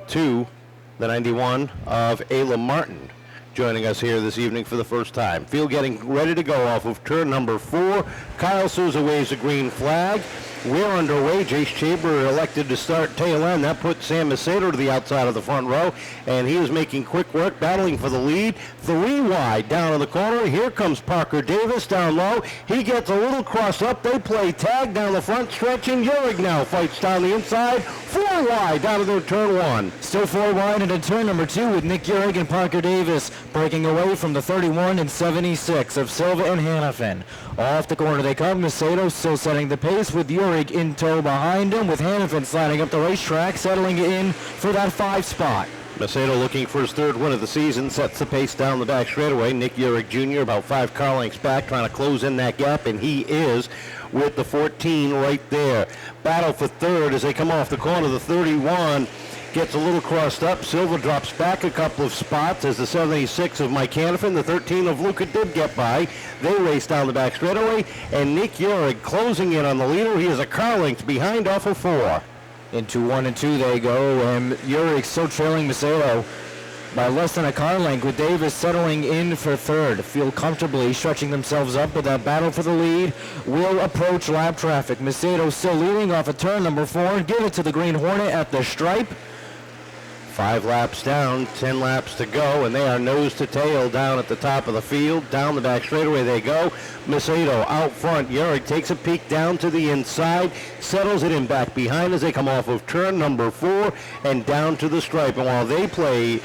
to the 91 of Ayla Martin, joining us here this evening for the first time. Field getting ready to go off of turn number 4. Kyle Souza waves a green flag. We're underway. Jace Chaber elected to start tail end. That puts Sam Macedo to the outside of the front row, and he is making quick work, battling for the lead. 3 wide down in the corner. Here comes Parker Davis down low. He gets a little cross up. They play tag down the front stretch, and Uhrig now fights down the inside. 4 wide down to their turn 1. Still 4 wide into turn number 2 with Nick Uhrig and Parker Davis breaking away from the 31 and 76 of Silva and Hanafin. Off the corner they come. Macedo still setting the pace with Uhrig in tow behind him, with Hanafin sliding up the racetrack, settling in for that 5 spot. Macedo looking for his 3rd win of the season, sets the pace down the back straightaway. Nick Uhrig Jr. about 5 car lengths back, trying to close in that gap, and he is with the 14 right there. Battle for 3rd as they come off the corner. The 31 gets a little crossed up. Silva drops back a couple of spots as the 76 of Mike Hanafin, the 13 of Luka Dib get by. They race down the back straightaway, and Nick Uhrig closing in on the leader. He is a car length behind off of 4. Into 1 and 2 they go, and Uhrig still trailing Macedo by less than a car length, with Davis settling in for 3rd. Feel comfortably stretching themselves up, but that battle for the lead will approach lap traffic. Macedo still leading off of turn number 4. Give it to the Green Hornet at the stripe. 5 laps down, 10 laps to go, and they are nose to tail down at the top of the field. Down the back straightaway they go. Macedo out front. Uhrig takes a peek down to the inside, settles it in back behind as they come off of turn number 4 and down to the stripe. And while they play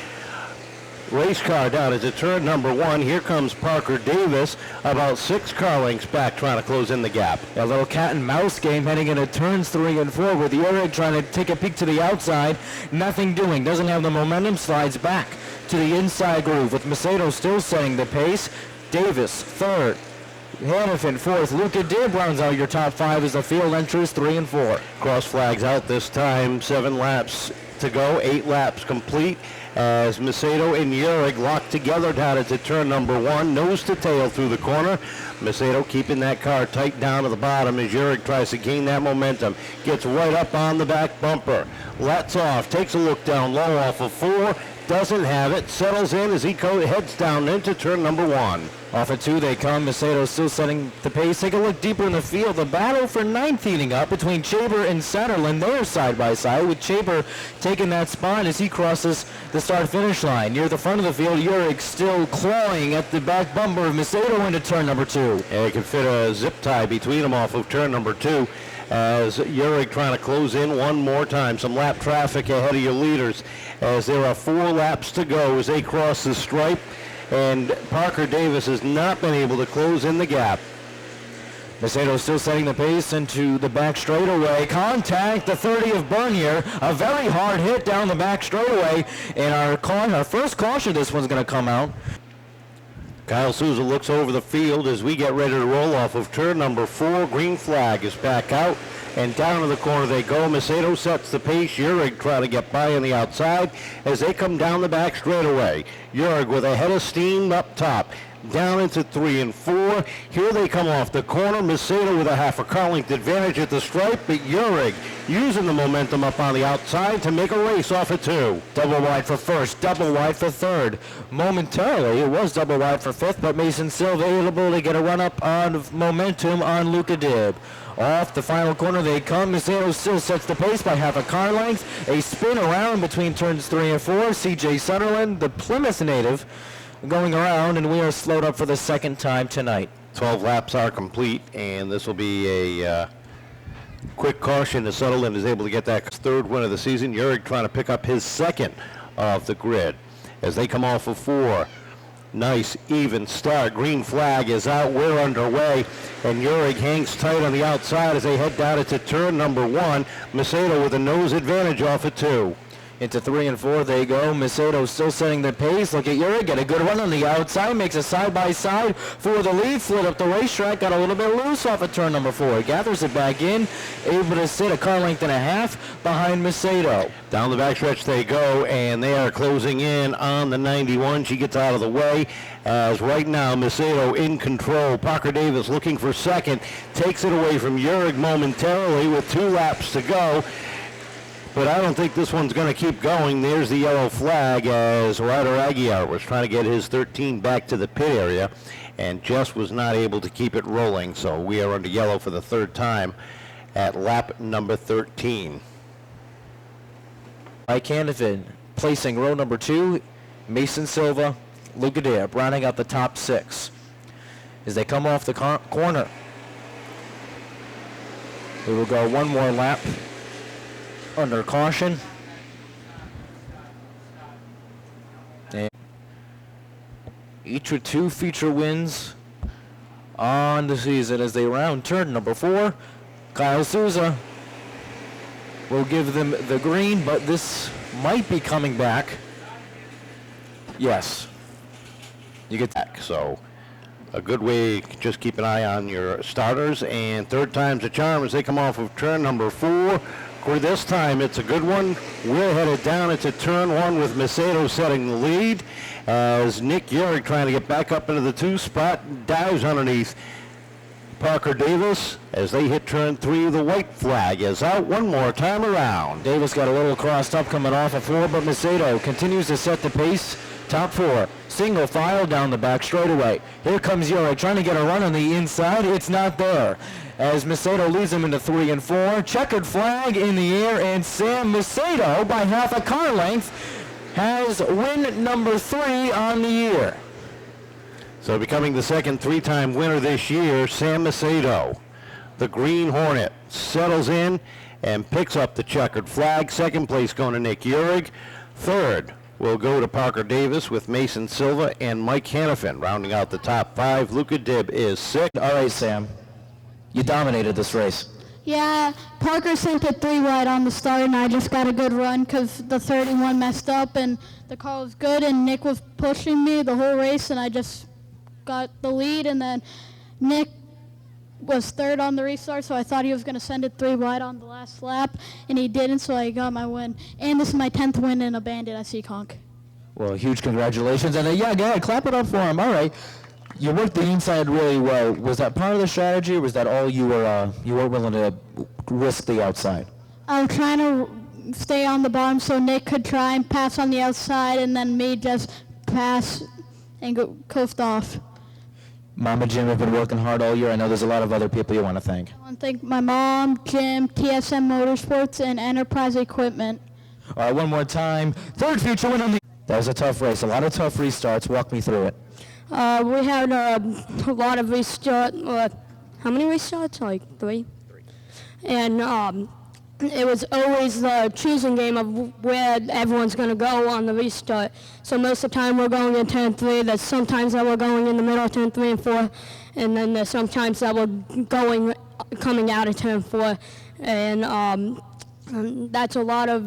race car down into turn number 1, here comes Parker Davis about 6 car lengths back, trying to close in the gap. A little cat and mouse game heading into turns 3 and 4 with Uhrig trying to take a peek to the outside. Nothing doing. Doesn't have the momentum. Slides back to the inside groove with Macedo still setting the pace. Davis 3rd. Hanafin 4th. Luka Dib rounds out your top 5 as the field enters 3 and 4. Cross flags out this time. 7 laps to go. 8 laps complete as Macedo and Uhrig lock together down into turn number 1, nose to tail through the corner. Macedo keeping that car tight down to the bottom as Uhrig tries to gain that momentum. Gets right up on the back bumper. Lets off, takes a look down low off of 4, doesn't have it, settles in as he heads down into turn number 1. Off of 2 they come. Macedo still setting the pace. Take a look deeper in the field. The battle for 9th heating up between Chaber and Satterlund. They're side by side, with Chaber taking that spot as he crosses the start-finish line. Near the front of the field, Uhrig still clawing at the back bumper of Macedo into turn number 2. And he can fit a zip tie between them off of turn number 2 as Uhrig trying to close in one more time. Some lap traffic ahead of your leaders as there are 4 laps to go as they cross the stripe. And Parker Davis has not been able to close in the gap. Macedo still setting the pace into the back straightaway. Contact, the 30 of Bernier. A very hard hit down the back straightaway. And our first caution, this one's going to come out. Kyle Souza looks over the field as we get ready to roll off of turn number 4. Green flag is back out, and down to the corner they go. Macedo sets the pace. Uhrig trying to get by on the outside as they come down the back straightaway. Uhrig with a head of steam up top. Down into 3 and 4. Here they come off the corner. Macedo with a half a car length advantage at the stripe, but Uhrig using the momentum up on the outside to make a race off of 2. Double wide for 1st, double wide for 3rd. Momentarily, it was double wide for 5th, but Mason Silva able to get a run up on momentum on Luka Dib. Off the final corner they come. Macedo still sets the pace by half a car length. A spin around between turns 3 and 4. CJ Satterlund, the Plymouth native, going around, and we are slowed up for the 2nd time tonight. 12 laps are complete, and this will be a quick caution as Satterlund is able to get that 3rd win of the season. Uhrig trying to pick up his 2nd of the grid as they come off of 4. Nice even start. Green flag is out. We're underway, and Uhrig hangs tight on the outside as they head down into turn number 1. Macedo with a nose advantage off of 2. Into 3 and 4 they go. Macedo still setting the pace. Look at Uhrig, get a good run on the outside, makes a side-by-side for the lead. Slid up the racetrack, got a little bit loose off of turn number 4. Gathers it back in, able to sit a car length and a half behind Macedo. Down the backstretch they go, and they are closing in on the 91. She gets out of the way as right now Macedo in control. Parker Davis looking for 2nd, takes it away from Uhrig momentarily with 2 laps to go. But I don't think this one's going to keep going. There's the yellow flag as Ryder Aguiar was trying to get his 13 back to the pit area and just was not able to keep it rolling. So we are under yellow for the third time at lap number 13. Mike Hanafin placing row number 2, Mason Silva, Luka Dib, rounding out the top 6. As they come off the corner, we will go one more lap under caution. And each with 2 feature wins on the season as they round turn number 4. Kyle Souza will give them the green, but this might be coming back. Yes. You get that. So a good way, just keep an eye on your starters. And third time's a charm as they come off of turn number 4. For this time, it's a good one. We're headed down into turn 1 with Macedo setting the lead as Nick Uhrig trying to get back up into the 2 spot, dives underneath Parker Davis as they hit turn 3. The white flag is out one more time around. Davis got a little crossed up coming off of 4, but Macedo continues to set the pace. Top 4, single file down the back straightaway. Here comes Uhrig trying to get a run on the inside. It's not there. As Macedo leads him into 3 and 4. Checkered flag in the air, and Sam Macedo, by half a car length, has win number 3 on the year. So becoming the second 3-time winner this year, Sam Macedo, the Green Hornet, settles in and picks up the checkered flag. Second place going to Nick Uhrig. Third will go to Parker Davis with Mason Silva and Mike Hanafin. Rounding out the top 5, Luka Dib is 6th. All right, Sam. You dominated this race. Yeah, Parker sent it 3 wide on the start, and I just got a good run because the 31 messed up, and the car was good, and Nick was pushing me the whole race, and I just got the lead, and then Nick was 3rd on the restart, so I thought he was going to send it 3 wide on the last lap, and he didn't, so I got my win. And this is my 10th win in a Bandit at Seekonk. Well, huge congratulations. And yeah, go ahead, clap it up for him. All right. You worked the inside really well. Was that part of the strategy, or was that all you were willing to risk the outside? I was trying to stay on the bottom so Nick could try and pass on the outside, and then me just pass and go coast off. Mom and Jim have been working hard all year. I know there's a lot of other people you want to thank. I want to thank my mom, Jim, TSM Motorsports, and Enterprise Equipment. All right, one more time. Third feature win on the... That was a tough race. A lot of tough restarts. Walk me through it. We had a lot of restarts. How many restarts? Like 3? And it was always the choosing game of where everyone's going to go on the restart. So most of the time we're going in turn 3. There's sometimes that we're going in the middle of turn 3 and 4. And then there's sometimes that we're coming out of turn 4. And that's a lot of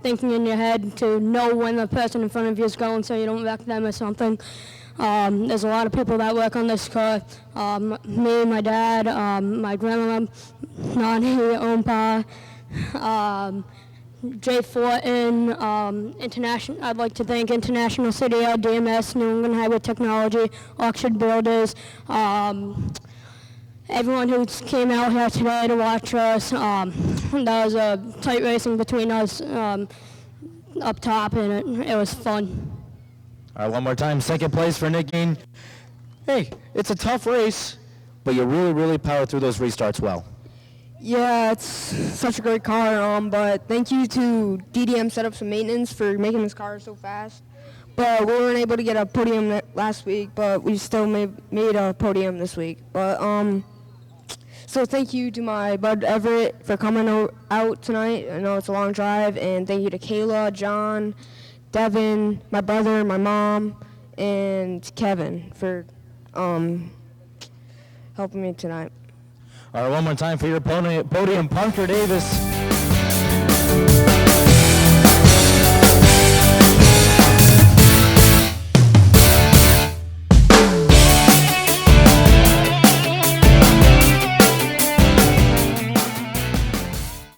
thinking in your head to know when the person in front of you is going so you don't wreck them or something. There's a lot of people that work on this car. Me, my dad, my grandma, Nani, Ompa, Jay Fortin, International. I'd like to thank International City, DMS, New England Highway Technology, Oxford Builders, everyone who came out here today to watch us. That was a tight racing between us up top, and it was fun. All right, one more time. Second place for Nick Uhrig. Hey, it's a tough race, but you really, really powered through those restarts well. Yeah, it's such a great car, but thank you to DDM Setups and Maintenance for making this car so fast. But we weren't able to get a podium last week, but we still made a podium this week. But so thank you to my bud Everett for coming out tonight. I know it's a long drive, and thank you to Kayla, John, Devin, my brother, my mom, and Kevin for helping me tonight. All right, one more time for your podium, Parker Davis.